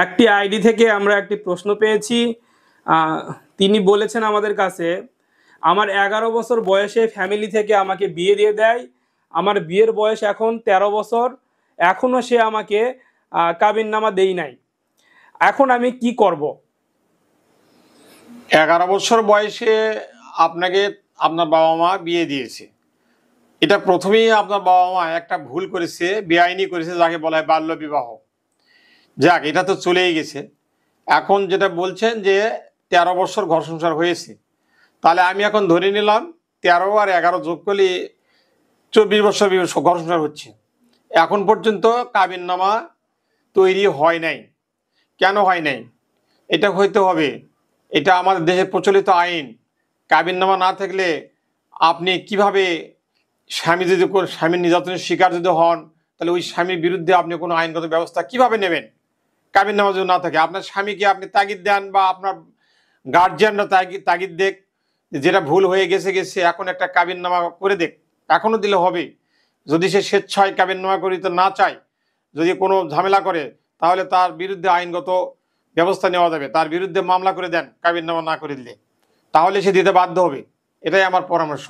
একটি আইডি থেকে আমরা একটি প্রশ্ন পেয়েছি। তিনি বলেছেন আমাদের কাছে, আমার 11 বছর বয়সে ফ্যামিলি থেকে আমাকে বিয়ে দিয়ে দেয়। আমার বিয়ের বয়স এখন 13 বছর, এখনও সে আমাকে কাবিননামা দেই নাই। এখন আমি কি করব? 11 বছর বয়সে আপনাকে আপনার বাবা মা বিয়ে দিয়েছে। এটা প্রথমেই আপনার বাবা মা একটা ভুল করেছে, বেআইনি করেছে, যাকে বলা হয় বাল্য বিবাহ। যাক, এটা তো চলেই গেছে। এখন যেটা বলছেন যে 13 বছর ঘর সংসার হয়েছে, তাহলে আমি এখন ধরে নিলাম 13 আর 11 যোগ করলে 24 বছর ঘর সংসার হচ্ছে। এখন পর্যন্ত কাবিননামা তৈরি হয় নাই। কেন হয় নাই? এটা হইতে হবে, এটা আমাদের দেশের প্রচলিত আইন। কাবিননামা না থাকলে আপনি কিভাবে স্বামীর নির্যাতনের শিকার যদি হন, তাহলে ওই স্বামীর বিরুদ্ধে আপনি কোনো আইনগত ব্যবস্থা কিভাবে নেবেন? কাবিননামা যদি না থাকে, আপনার স্বামীকে আপনি তাগিদ দেন বা আপনার গার্জিয়ানরা তাগিদ দেখ, যেটা ভুল হয়ে গেছে গেছে, এখন একটা কাবিননামা করে দেখ, এখনো দিলে হবে। যদি সে স্বেচ্ছায় কাবিননামা করিতে না চায়, যদি কোনো ঝামেলা করে, তাহলে তার বিরুদ্ধে আইনগত ব্যবস্থা নেওয়া যাবে। তার বিরুদ্ধে মামলা করে দেন কাবিননামা না করে দিলে, তাহলে সে দিতে বাধ্য হবে। এটাই আমার পরামর্শ।